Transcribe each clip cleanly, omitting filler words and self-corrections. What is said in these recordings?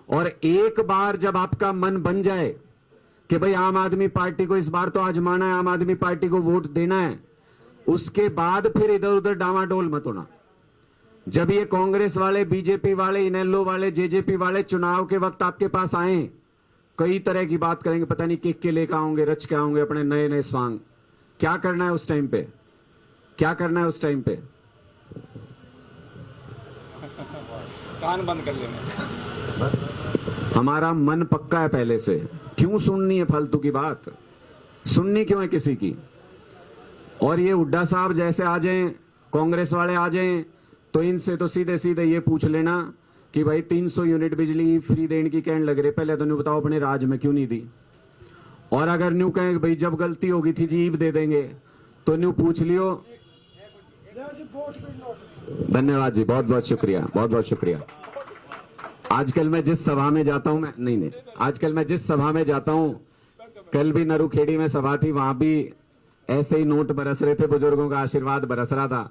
और एक बार जब आपका मन बन जाए कि भाई आम आदमी पार्टी को इस बार तो आजमाना है, आम आदमी पार्टी को वोट देना है, उसके बाद फिर इधर उधर डामाडोल मत होना। जब ये कांग्रेस वाले, बीजेपी वाले, इनेलो वाले, जेजेपी वाले चुनाव के वक्त आपके पास आए, कई तरह की बात करेंगे, पता नहीं किक के लेकर आओगे, रच के आओगे अपने नए नए स्वांग। क्या करना है उस टाइम पे? क्या करना है उस टाइम पे? कान बंद कर लेना। हमारा मन पक्का है पहले से। क्यों सुननी है फालतू की बात? सुननी क्यों है किसी की? और ये हुड्डा साहब जैसे आ जाएं, कांग्रेस वाले आ जाएं, तो इनसे तो सीधे सीधे ये पूछ लेना कि भाई 300 यूनिट बिजली फ्री देने की कहने लग रहे, पहले तो न्यू बताओ अपने राज में क्यों नहीं दी? और अगर न्यू कहें भाई जब गलती होगी थी जी ईब दे देंगे, तो न्यू पूछ लियो। धन्यवाद जी, बहुत बहुत शुक्रिया, बहुत बहुत शुक्रिया। आजकल मैं जिस सभा में जाता हूं, आजकल मैं जिस सभा में जाता हूं, कल भी नरुखेड़ी में सभा थी, वहां भी ऐसे ही नोट बरस रहे थे, बुजुर्गों का आशीर्वाद बरस रहा था।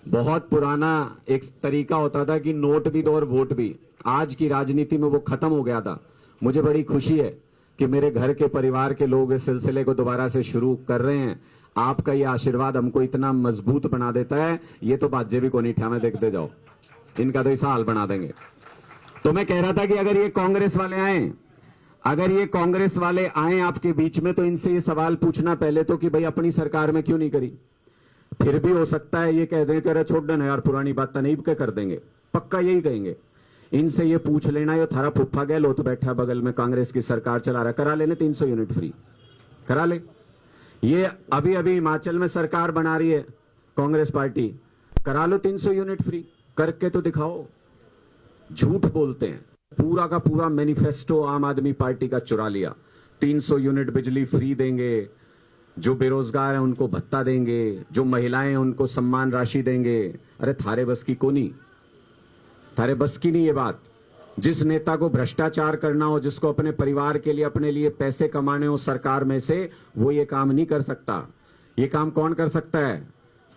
बहुत पुराना एक तरीका होता था कि नोट भी दो और वोट भी। आज की राजनीति में वो खत्म हो गया था। मुझे बड़ी खुशी है कि मेरे घर के परिवार के लोग इस सिलसिले को दोबारा से शुरू कर रहे हैं। आपका ये आशीर्वाद हमको इतना मजबूत बना देता है, ये तो बाजे भी को नहीं ठा में देखते जाओ, इनका तो इसा हाल बना देंगे। तो मैं कह रहा था कि अगर ये कांग्रेस वाले आए, अगर ये कांग्रेस वाले आए आपके बीच में, तो इनसे ये सवाल पूछना पहले तो कि भाई अपनी सरकार में क्यों नहीं करी। फिर भी हो सकता है ये कह दें कि अरे छोड़ देना यार, पुरानी बात तो नहीं कर देंगे, पक्का यही कहेंगे। इनसे ये पूछ लेना, ये थारा फुफ्फा गहलोत बैठा बगल में, कांग्रेस की सरकार चला रहा, करा लेने 300 यूनिट फ्री, करा ले। ये अभी अभी हिमाचल में सरकार बना रही है कांग्रेस पार्टी, करा लो 300 यूनिट फ्री, करके तो दिखाओ। झूठ बोलते हैं, पूरा का पूरा मैनिफेस्टो आम आदमी पार्टी का चुरा लिया। 300 यूनिट बिजली फ्री देंगे, जो बेरोजगार हैं उनको भत्ता देंगे, जो महिलाएं हैं उनको सम्मान राशि देंगे। अरे थारे बस की कोनी, थारे बस की नहीं ये बात। जिस नेता को भ्रष्टाचार करना हो, जिसको अपने परिवार के लिए, अपने लिए पैसे कमाने हो सरकार में से, वो ये काम नहीं कर सकता। ये काम कौन कर सकता है?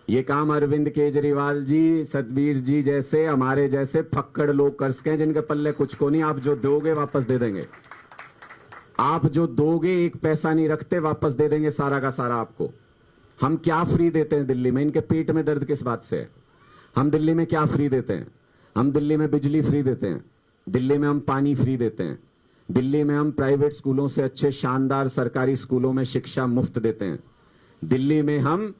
ये काम अरविंद केजरीवाल जी, सतबीर जी जैसे, हमारे जैसे फक्कड़ लोग कर सके, जिनके पल्ले कुछ को नहीं। आप जो दोगे वापस दे देंगे, आप जो दोगे एक पैसा नहीं रखते, वापस दे देंगे सारा का सारा आपको। हम क्या फ्री देते हैं दिल्ली में? इनके पेट में दर्द किस बात से है? हम दिल्ली में क्या फ्री देते हैं? हम दिल्ली में बिजली फ्री देते हैं, दिल्ली में हम पानी फ्री देते हैं, दिल्ली में हम प्राइवेट स्कूलों से अच्छे शानदार सरकारी स्कूलों में शिक्षा मुफ्त देते हैं, दिल्ली में हम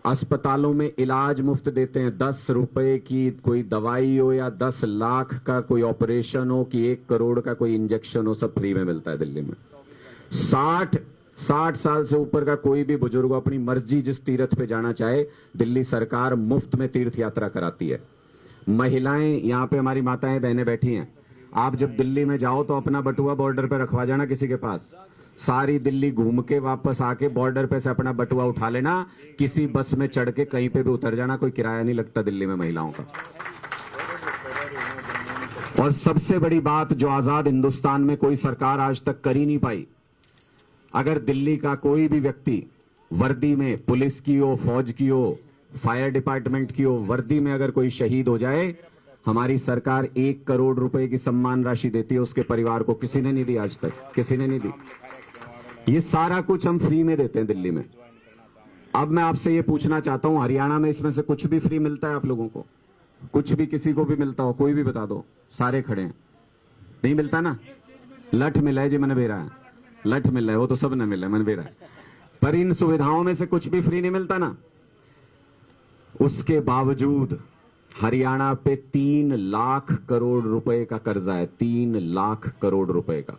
अस्पतालों में इलाज मुफ्त देते हैं। 10 रुपए की कोई दवाई हो या 10 लाख का कोई ऑपरेशन हो कि 1 करोड़ का कोई इंजेक्शन हो, सब फ्री में मिलता है दिल्ली में। 60 साल से ऊपर का कोई भी बुजुर्ग अपनी मर्जी जिस तीर्थ पे जाना चाहे, दिल्ली सरकार मुफ्त में तीर्थ यात्रा कराती है। महिलाएं, यहाँ पे हमारी माताएं बहनें बैठी हैं, आप जब दिल्ली में जाओ तो अपना बटुआ बॉर्डर पे रखवा जाना किसी के पास, सारी दिल्ली घूम के वापस आके बॉर्डर पे से अपना बटुआ उठा लेना, किसी बस में चढ़ के कहीं पे भी उतर जाना, कोई किराया नहीं लगता दिल्ली में महिलाओं का। और सबसे बड़ी बात जो आजाद हिंदुस्तान में कोई सरकार आज तक कर ही नहीं पाई, अगर दिल्ली का कोई भी व्यक्ति वर्दी में, पुलिस की हो, फौज की हो, फायर डिपार्टमेंट की हो, वर्दी में अगर कोई शहीद हो जाए, हमारी सरकार 1 करोड़ रुपए की सम्मान राशि देती है उसके परिवार को। किसी ने नहीं दी आज तक, किसी ने नहीं दी। ये सारा कुछ हम फ्री में देते हैं दिल्ली में। अब मैं आपसे ये पूछना चाहता हूं, हरियाणा में इसमें से कुछ भी फ्री मिलता है आप लोगों को? कुछ भी किसी को भी मिलता हो, कोई भी बता दो, सारे खड़े हैं। नहीं मिलता ना? लठ मिला है जी, मैंने भेजा है, लठ मिला है, वो तो सब ने मिला है, मैंने भेजा है। पर इन सुविधाओं में से कुछ भी फ्री नहीं मिलता ना। उसके बावजूद हरियाणा पे 3 लाख करोड़ रुपए का कर्जा है। 3 लाख करोड़ रुपए का।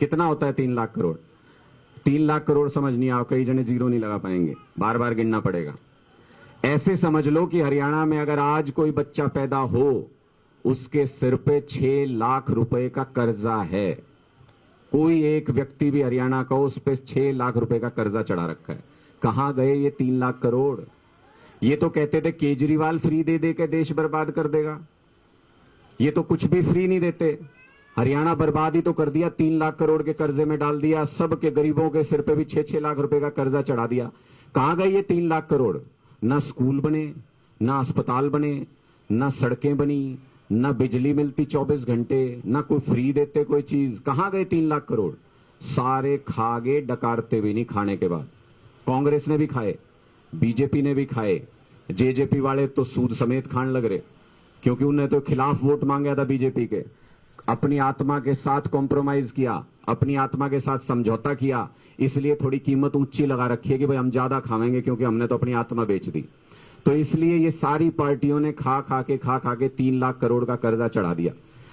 कितना होता है 3 लाख करोड़? 3 लाख करोड़ समझ नहीं आओ, कई जने जीरो नहीं लगा पाएंगे, बार बार गिनना पड़ेगा। ऐसे समझ लो कि हरियाणा में अगर आज कोई बच्चा पैदा हो, उसके सिर पे 6 लाख रुपए का कर्जा है। कोई एक व्यक्ति भी हरियाणा का, उस पे 6 लाख रुपए का कर्जा चढ़ा रखा है। कहां गए ये 3 लाख करोड़? ये तो कहते थे केजरीवाल फ्री दे दे के देश बर्बाद कर देगा, ये तो कुछ भी फ्री नहीं देते। हरियाणा बर्बाद ही तो कर दिया, 3 लाख करोड़ के कर्जे में डाल दिया, सबके गरीबों के सिर पे भी 6-6 लाख रुपए का कर्जा चढ़ा दिया। कहां गए ये 3 लाख करोड़? ना स्कूल बने, ना अस्पताल बने, ना सड़कें बनी, ना बिजली मिलती 24 घंटे, ना कोई फ्री देते कोई चीज। कहां गए 3 लाख करोड़? सारे खा गए, डकारते भी नहीं खाने के बाद। कांग्रेस ने भी खाए, बीजेपी ने भी खाए, जेजेपी वाले तो सूद समेत खान लग रहे, क्योंकि उन्हें तो खिलाफ वोट मांगा था बीजेपी के। अपनी आत्मा के साथ कॉम्प्रोमाइज किया, अपनी आत्मा के साथ समझौता किया, इसलिए थोड़ी कीमत ऊंची लगा रखी है कि भाई हम ज्यादा खावेंगे, क्योंकि हमने तो अपनी आत्मा बेच दी। तो इसलिए ये सारी पार्टियों ने खा खा के 3 लाख करोड़ का कर्जा चढ़ा दिया।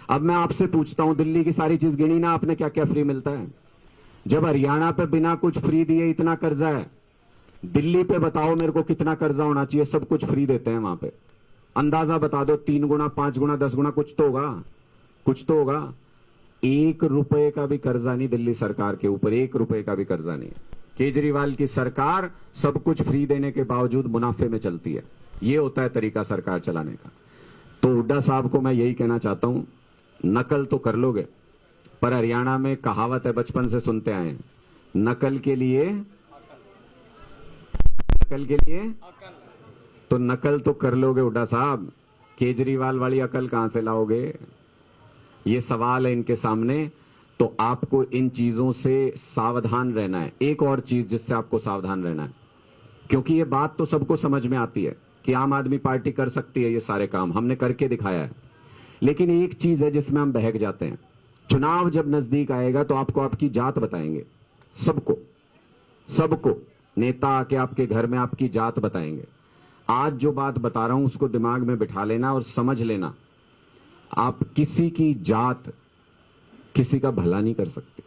अब मैं आपसे पूछता हूं, दिल्ली की सारी चीज गिनी ना आपने, क्या क्या फ्री मिलता है? जब हरियाणा पे बिना कुछ फ्री दिए इतना कर्जा है, दिल्ली पे बताओ मेरे को कितना कर्जा होना चाहिए? सब कुछ फ्री देते हैं वहां पे। अंदाजा बता दो, 3 गुना, 5 गुना, 10 गुना, कुछ तो होगा, कुछ तो होगा। 1 रुपए का भी कर्जा नहीं दिल्ली सरकार के ऊपर, 1 रुपए का भी कर्जा नहीं। केजरीवाल की सरकार सब कुछ फ्री देने के बावजूद मुनाफे में चलती है। ये होता है तरीका सरकार चलाने का। तो हुड्डा साहब को मैं यही कहना चाहता हूं, नकल तो कर लोगे, पर हरियाणा में कहावत है, बचपन से सुनते आए हैं, नकल के लिए तो नकल तो कर लोगे हुड्डा साहब, केजरीवाल वाली अकल कहां से लाओगे? ये सवाल है इनके सामने। तो आपको इन चीजों से सावधान रहना है। एक और चीज जिससे आपको सावधान रहना है, क्योंकि ये बात तो सबको समझ में आती है कि आम आदमी पार्टी कर सकती है ये सारे काम, हमने करके दिखाया है। लेकिन एक चीज है जिसमें हम बहक जाते हैं। चुनाव जब नजदीक आएगा तो आपको आपकी जात बताएंगे, सबको नेता आके आपके घर में आपकी जात बताएंगे। आज जो बात बता रहा हूं उसको दिमाग में बिठा लेना और समझ लेना, आप किसी की जात किसी का भला नहीं कर सकते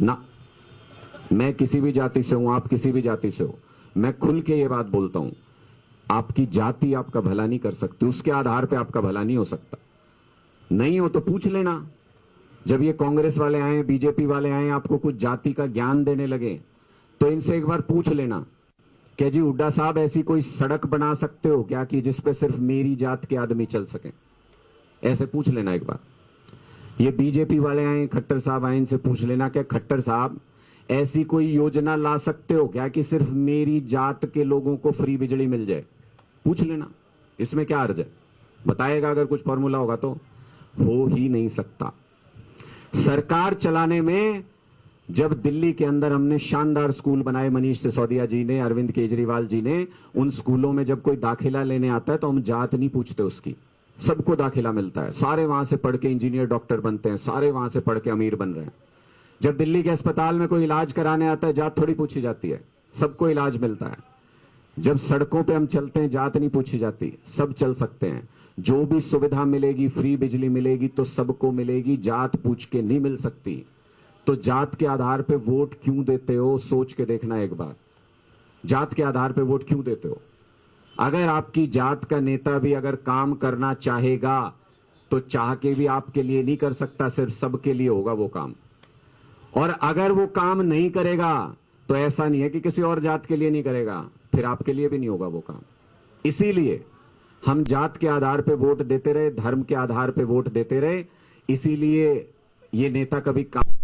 ना। मैं किसी भी जाति से हूं, आप किसी भी जाति से हो, मैं खुल के ये बात बोलता हूं, आपकी जाति आपका भला नहीं कर सकती, उसके आधार पे आपका भला नहीं हो सकता। नहीं हो तो पूछ लेना। जब ये कांग्रेस वाले आए, बीजेपी वाले आए, आपको कुछ जाति का ज्ञान देने लगे, तो इनसे एक बार पूछ लेना कि जी हुड्डा साहब ऐसी कोई सड़क बना सकते हो क्या कि जिसपे सिर्फ मेरी जात के आदमी चल सके? ऐसे पूछ लेना एक बार। ये बीजेपी वाले आए, खट्टर साहब आए, इनसे पूछ लेना कि खट्टर साहब ऐसी कोई योजना ला सकते हो क्या कि सिर्फ मेरी जात के लोगों को फ्री बिजली मिल जाए? पूछ लेना, इसमें क्या अर्ज है? बताएगा अगर कुछ फॉर्मूला होगा तो। हो ही नहीं सकता। सरकार चलाने में जब दिल्ली के अंदर हमने शानदार स्कूल बनाए, मनीष सिसोदिया जी ने, अरविंद केजरीवाल जी ने, उन स्कूलों में जब कोई दाखिला लेने आता है तो हम जात नहीं पूछते उसकी, सबको दाखिला मिलता है। सारे वहां से पढ़ के इंजीनियर डॉक्टर बनते हैं, सारे वहां से पढ़ के अमीर बन रहे हैं। जब दिल्ली के अस्पताल में कोई इलाज कराने आता है जात थोड़ी पूछी जाती है, सबको इलाज मिलता है। जब सड़कों पे हम चलते हैं जात नहीं पूछी जाती, सब चल सकते हैं। जो भी सुविधा मिलेगी, फ्री बिजली मिलेगी तो सबको मिलेगी, जात पूछ के नहीं मिल सकती। तो जात के आधार पे वोट क्यों देते हो, सोच के देखना एक बार। जात के आधार पे वोट क्यों देते हो? अगर आपकी जात का नेता भी अगर काम करना चाहेगा तो चाह के भी आपके लिए नहीं कर सकता, सिर्फ सबके लिए होगा वो काम। और अगर वो काम नहीं करेगा तो ऐसा नहीं है कि किसी और जात के लिए नहीं करेगा, फिर आपके लिए भी नहीं होगा वो काम। इसीलिए हम जात के आधार पे वोट देते रहे, धर्म के आधार पे वोट देते रहे, इसीलिए ये नेता कभी काम